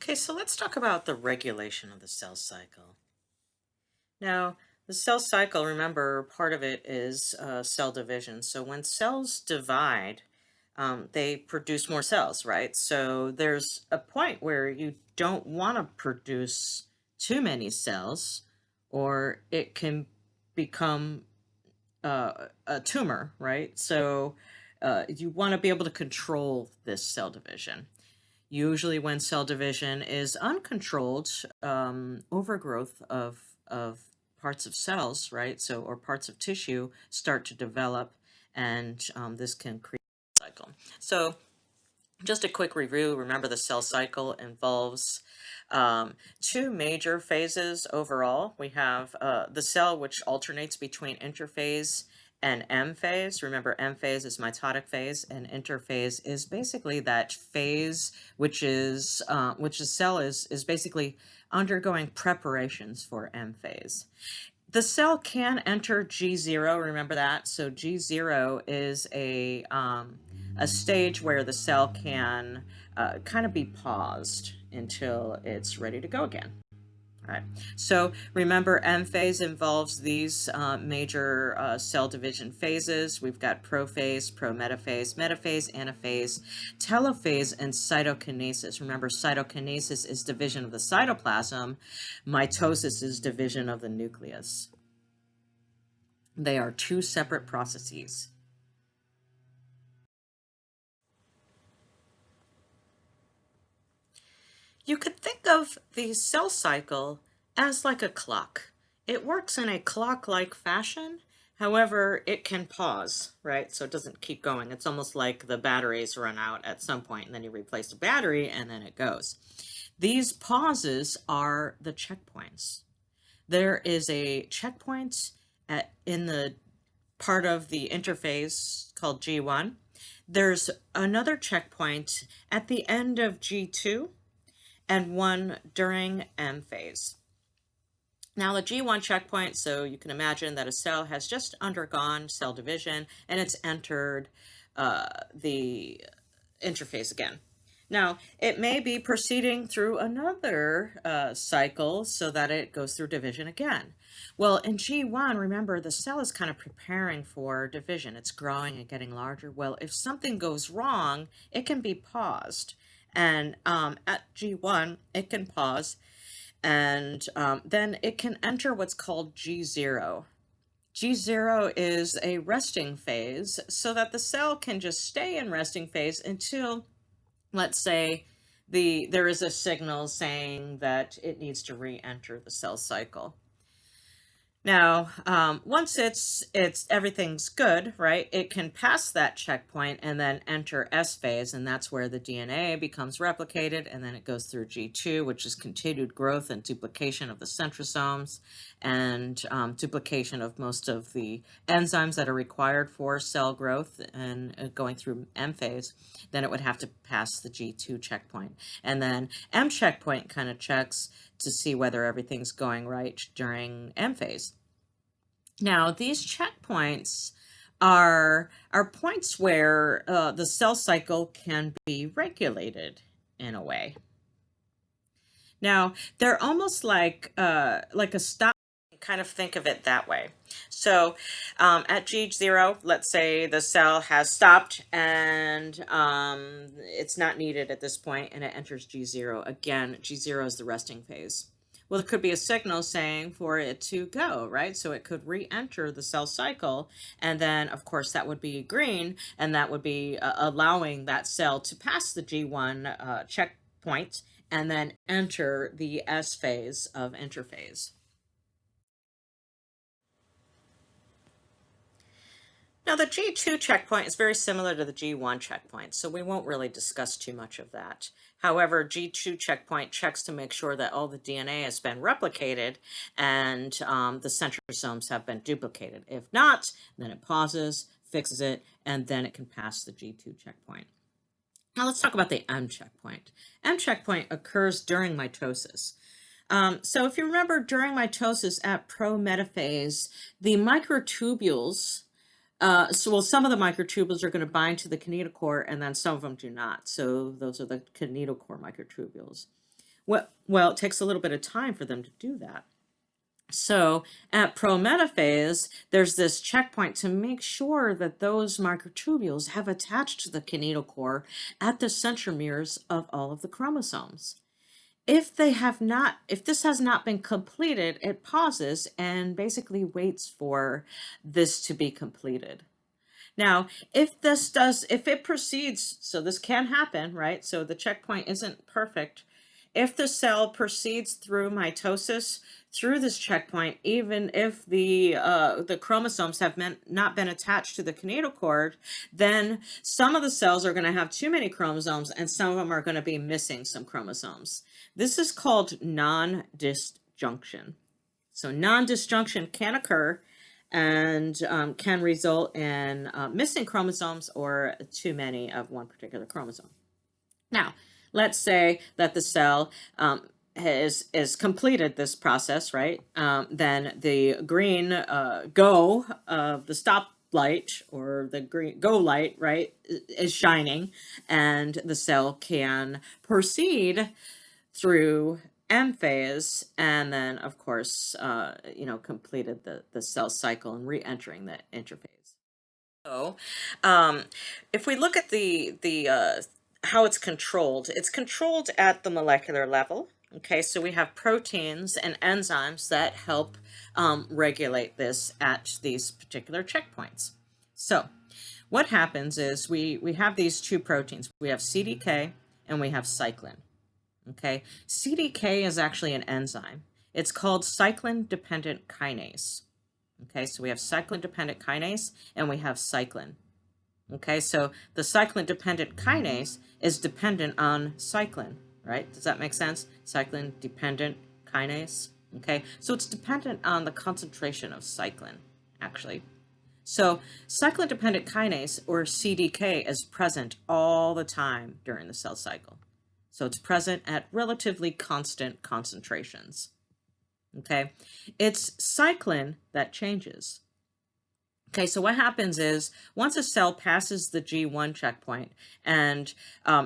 Okay, so let's talk about the regulation of the cell cycle. Now, the cell cycle, remember, part of it is cell division. So when cells divide, they produce more cells, right? So there's a point where you don't want to produce too many cells, or it can become a tumor, right? So you want to be able to control this cell division. Usually, when cell division is uncontrolled, overgrowth of parts of cells, right? So, or parts of tissue start to develop, and this can create a cycle. So, just a quick review. Remember, the cell cycle involves two major phases overall. We have the cell, which alternates between interphase and M phase. Remember, M phase is mitotic phase, and interphase is basically that phase which the cell is basically undergoing preparations for M phase. The cell can enter G0, remember that? So G0 is a stage where the cell can kind of be paused until it's ready to go again. All right. So remember, M phase involves these major cell division phases. We've got prophase, prometaphase, metaphase, anaphase, telophase, and cytokinesis. Remember, cytokinesis is division of the cytoplasm. Mitosis is division of the nucleus. They are two separate processes. You could think of the cell cycle as like a clock. It works in a clock-like fashion. However, it can pause, right? So it doesn't keep going. It's almost like the batteries run out at some point, and then you replace the battery, and then it goes. These pauses are the checkpoints. There is a checkpoint in the part of the interphase called G1. There's another checkpoint at the end of G2 and one during M phase. Now the G1 checkpoint, so you can imagine that a cell has just undergone cell division and it's entered the interphase again. Now, it may be proceeding through another cycle so that it goes through division again. Well, in G1, remember, the cell is kind of preparing for division. It's growing and getting larger. Well, if something goes wrong, it can be paused. And at G1, it can pause, and then it can enter what's called G0. G0 is a resting phase so that the cell can just stay in resting phase until, let's say, there is a signal saying that it needs to re-enter the cell cycle. Now, once it's everything's good, right? It can pass that checkpoint and then enter S phase, and that's where the DNA becomes replicated, and then it goes through G2, which is continued growth and duplication of the centrosomes, and duplication of most of the enzymes that are required for cell growth, and going through M phase. Then it would have to pass the G2 checkpoint, and then M checkpoint kind of checks to see whether everything's going right during M phase. Now, these checkpoints are points where the cell cycle can be regulated in a way. Now, they're almost like a stop. Kind of think of it that way. So at G0, let's say the cell has stopped and it's not needed at this point, and it enters G0. Again, G0 is the resting phase. Well, it could be a signal saying for it to go, right? So it could re-enter the cell cycle, and then, of course, that would be green, and that would be allowing that cell to pass the G1 checkpoint and then enter the S phase of interphase. Now, the G2 checkpoint is very similar to the G1 checkpoint, so we won't really discuss too much of that. However, G2 checkpoint checks to make sure that all the DNA has been replicated and the centrosomes have been duplicated. If not, then it pauses, fixes it, and then it can pass the G2 checkpoint. Now, let's talk about the M checkpoint. M checkpoint occurs during mitosis. So if you remember, during mitosis at prometaphase, the microtubules some of the microtubules are going to bind to the kinetochore, and then some of them do not. So those are the kinetochore microtubules. Well, it takes a little bit of time for them to do that. So at prometaphase, there's this checkpoint to make sure that those microtubules have attached to the kinetochore at the centromeres of all of the chromosomes. If this has not been completed, it pauses and basically waits for this to be completed. Now, if it proceeds, so this can happen, right? So the checkpoint isn't perfect. If the cell proceeds through mitosis through this checkpoint, even if the chromosomes have not been attached to the kinetochore, then some of the cells are going to have too many chromosomes and some of them are going to be missing some chromosomes. This is called non-disjunction. So non-disjunction can occur and can result in missing chromosomes or too many of one particular chromosome. Now, let's say that the cell has completed this process, right? Then the green go of the stop light or the green go light, right, is shining, and the cell can proceed through M phase, and then of course, completed the cell cycle and re-entering the interphase. So, if we look at the how it's controlled at the molecular level. Okay, so we have proteins and enzymes that help regulate this at these particular checkpoints. So, what happens is we have these two proteins. We have CDK and we have cyclin. Okay, CDK is actually an enzyme. It's called cyclin-dependent kinase. Okay, so we have cyclin-dependent kinase and we have cyclin. Okay, so the cyclin-dependent kinase is dependent on cyclin, right? Does that make sense? Cyclin-dependent kinase. Okay, so it's dependent on the concentration of cyclin, actually. So cyclin-dependent kinase, or CDK, is present all the time during the cell cycle. So it's present at relatively constant concentrations. Okay, it's cyclin that changes. Okay, so what happens is once a cell passes the G1 checkpoint and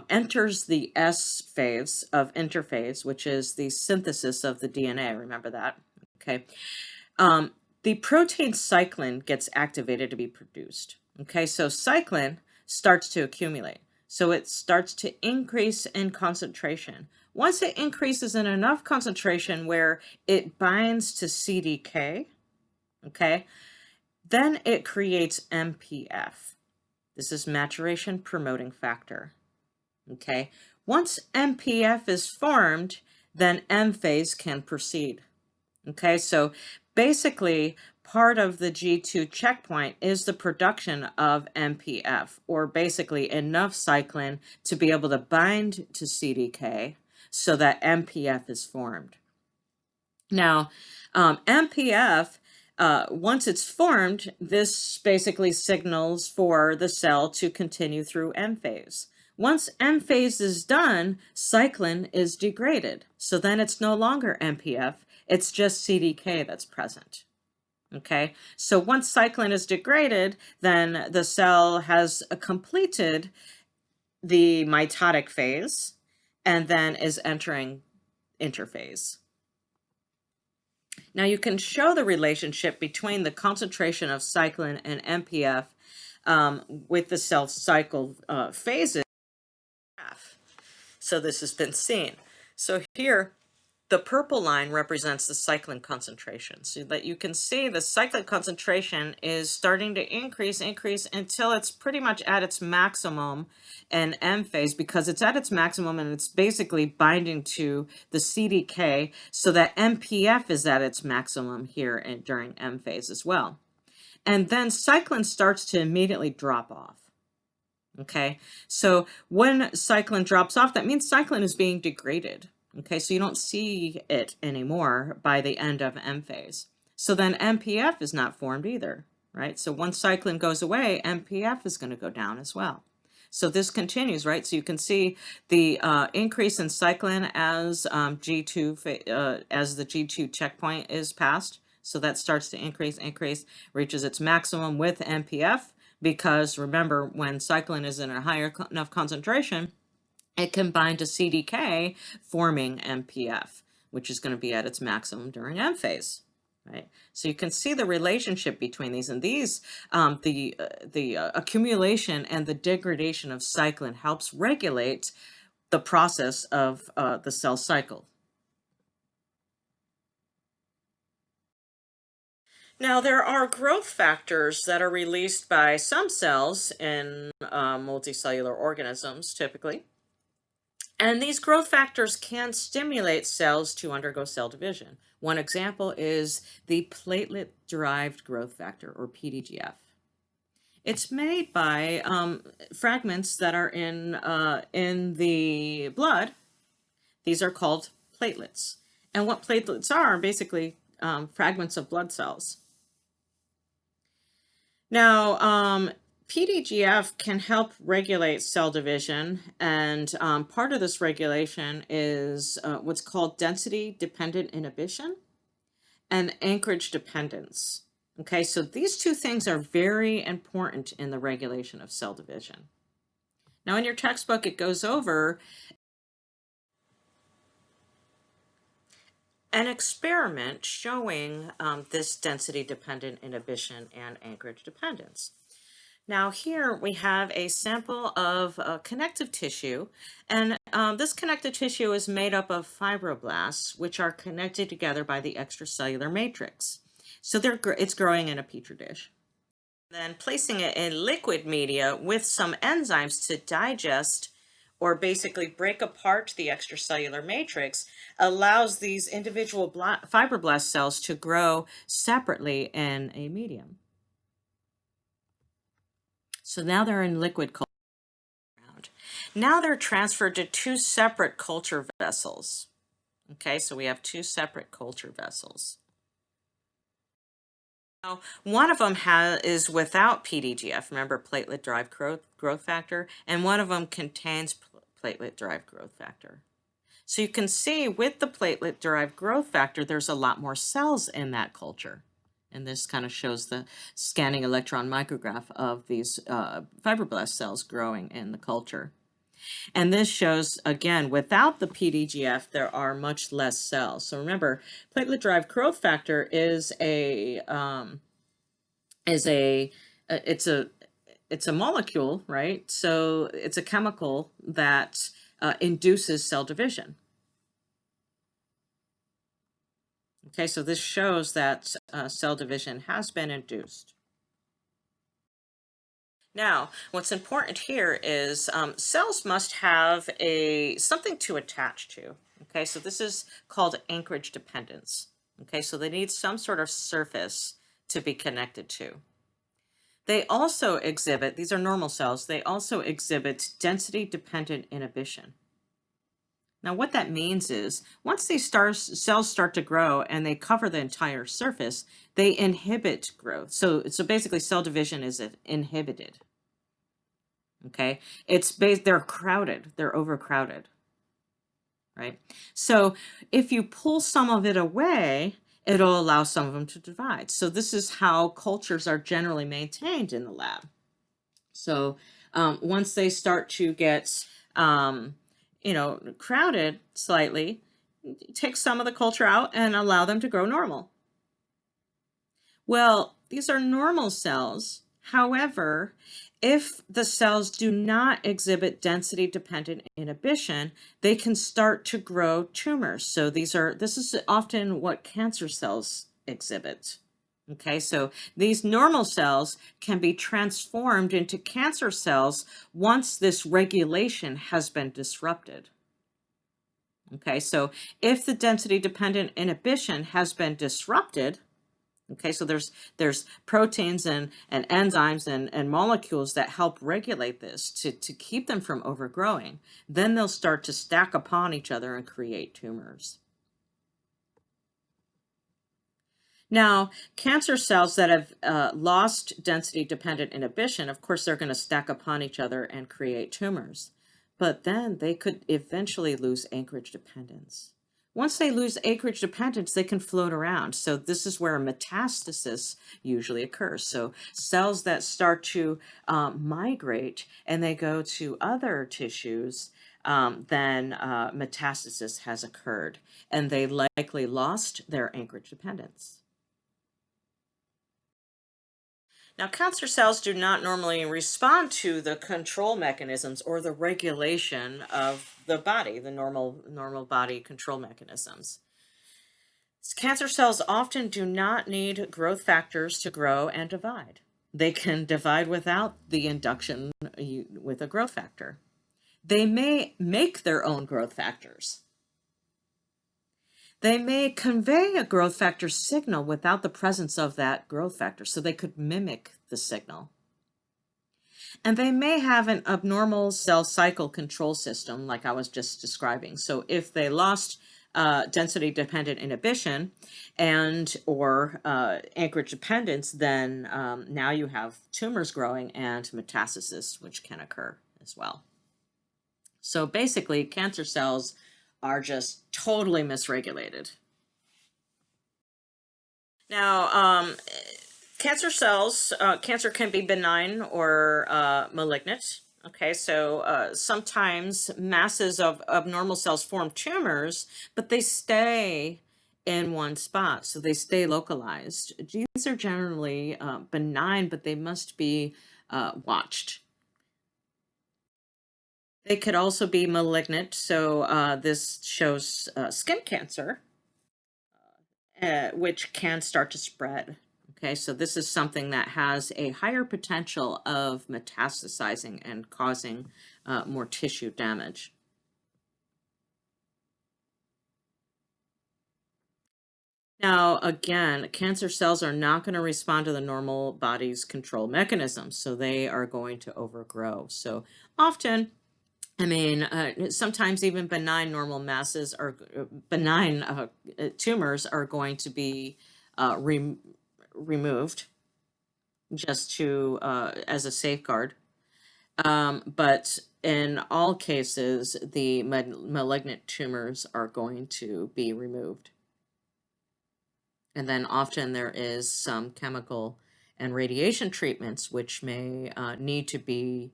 enters the S phase of interphase, which is the synthesis of the DNA, remember that? Okay, the protein cyclin gets activated to be produced. Okay, so cyclin starts to accumulate. So it starts to increase in concentration. Once it increases in enough concentration where it binds to CDK, okay, then it creates MPF. This is maturation promoting factor. Okay, once MPF is formed, then M phase can proceed. Okay, so basically, part of the G2 checkpoint is the production of MPF, or basically enough cyclin to be able to bind to CDK so that MPF is formed. Now, MPF, once it's formed, this basically signals for the cell to continue through M phase. Once M phase is done, cyclin is degraded. So then it's no longer MPF, it's just CDK that's present. Okay, so once cyclin is degraded, then the cell has completed the mitotic phase and then is entering interphase. Now you can show the relationship between the concentration of cyclin and MPF with the cell cycle phases. So this has been seen. So here, the purple line represents the cyclin concentration, so that you can see the cyclin concentration is starting to increase until it's pretty much at its maximum in M phase, because it's at its maximum and it's basically binding to the CDK, so that MPF is at its maximum here during M phase as well. And then cyclin starts to immediately drop off. Okay, so when cyclin drops off, that means cyclin is being degraded. Okay, so you don't see it anymore by the end of M phase. So then MPF is not formed either, right? So once cyclin goes away, MPF is going to go down as well. So this continues, right? So you can see the increase in cyclin as as the G2 checkpoint is passed. So that starts to increase, reaches its maximum with MPF, because remember, when cyclin is in a higher enough concentration, it can bind to CDK, forming MPF, which is going to be at its maximum during M phase. Right. So you can see the relationship between these, and these, the accumulation and the degradation of cyclin helps regulate the process of the cell cycle. Now, there are growth factors that are released by some cells in multicellular organisms, typically. And these growth factors can stimulate cells to undergo cell division. One example is the platelet-derived growth factor, or PDGF. It's made by fragments that are in the blood. These are called platelets. And what platelets are basically fragments of blood cells. Now, PDGF can help regulate cell division, and part of this regulation is what's called density-dependent inhibition and anchorage dependence. Okay, so these two things are very important in the regulation of cell division. Now, in your textbook, it goes over an experiment showing this density-dependent inhibition and anchorage dependence. Now here we have a sample of connective tissue, and this connective tissue is made up of fibroblasts, which are connected together by the extracellular matrix. So it's growing in a petri dish. Then placing it in liquid media with some enzymes to digest or basically break apart the extracellular matrix allows these individual fibroblast cells to grow separately in a medium. So now they're in liquid culture. Now they're transferred to two separate culture vessels. Okay, so we have two separate culture vessels. Now, one of them is without PDGF, remember platelet-derived growth factor, and one of them contains platelet-derived growth factor. So you can see with the platelet-derived growth factor, there's a lot more cells in that culture. And this kind of shows the scanning electron micrograph of these fibroblast cells growing in the culture. And this shows, again, without the PDGF, there are much less cells. So remember, platelet-derived growth factor is it's a molecule, right? So it's a chemical that induces cell division. Okay, so this shows that cell division has been induced. Now, what's important here is cells must have something to attach to. Okay, so this is called anchorage dependence. Okay, so they need some sort of surface to be connected to. They also exhibit, these are normal cells, they also exhibit density-dependent inhibition. Now, what that means is once these cells start to grow and they cover the entire surface, they inhibit growth. So basically cell division is inhibited. Okay, they're crowded, they're overcrowded, right? So if you pull some of it away, it'll allow some of them to divide. So this is how cultures are generally maintained in the lab. So once they start to get crowded slightly, take some of the culture out and allow them to grow normal. Well, these are normal cells. However, if the cells do not exhibit density-dependent inhibition, they can start to grow tumors. So this is often what cancer cells exhibit. Okay, so these normal cells can be transformed into cancer cells once this regulation has been disrupted. Okay, so if the density-dependent inhibition has been disrupted, okay, so there's proteins and enzymes and molecules that help regulate this to keep them from overgrowing, then they'll start to stack upon each other and create tumors. Now, cancer cells that have lost density-dependent inhibition, of course, they're going to stack upon each other and create tumors. But then they could eventually lose anchorage dependence. once they lose acreage dependence, they can float around. So this is where metastasis usually occurs. So cells that start to migrate and they go to other tissues, then metastasis has occurred, and they likely lost their anchorage dependence. Now, cancer cells do not normally respond to the control mechanisms or the regulation of the body, the normal body control mechanisms. Cancer cells often do not need growth factors to grow and divide. They can divide without the induction with a growth factor. They may make their own growth factors. They may convey a growth factor signal without the presence of that growth factor, so they could mimic the signal. And they may have an abnormal cell cycle control system, like I was just describing. So if they lost density-dependent inhibition and or anchorage dependence, then now you have tumors growing and metastasis, which can occur as well. So basically, cancer cells are just totally misregulated. Now, cancer cells, cancer can be benign or malignant. Okay, so sometimes masses of abnormal cells form tumors, but they stay in one spot, so they stay localized. These are generally benign, but they must be watched. They could also be malignant, so this shows skin cancer, which can start to spread. Okay, so this is something that has a higher potential of metastasizing and causing more tissue damage. Now, again, cancer cells are not going to respond to the normal body's control mechanisms, so they are going to overgrow. So often, I mean, sometimes even benign normal masses or benign tumors are going to be removed just to as a safeguard. But in all cases, the malignant tumors are going to be removed. And then often there is some chemical and radiation treatments which may need to be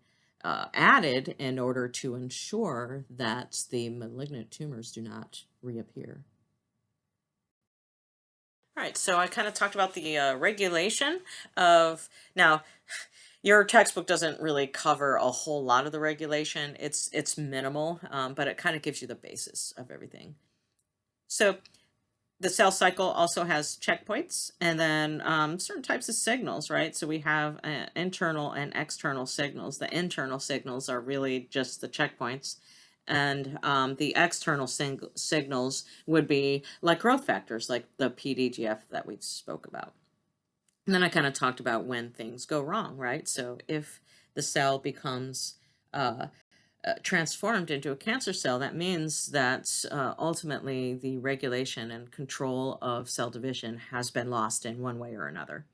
added in order to ensure that the malignant tumors do not reappear. All right, so I kind of talked about the regulation of, now, your textbook doesn't really cover a whole lot of the regulation. It's minimal, but it kind of gives you the basis of everything. So the cell cycle also has checkpoints and then certain types of signals, right? So we have internal and external signals. The internal signals are really just the checkpoints. And the external signals would be like growth factors, like the PDGF that we spoke about. And then I kind of talked about when things go wrong, right? So if the cell becomes transformed into a cancer cell, that means that ultimately the regulation and control of cell division has been lost in one way or another.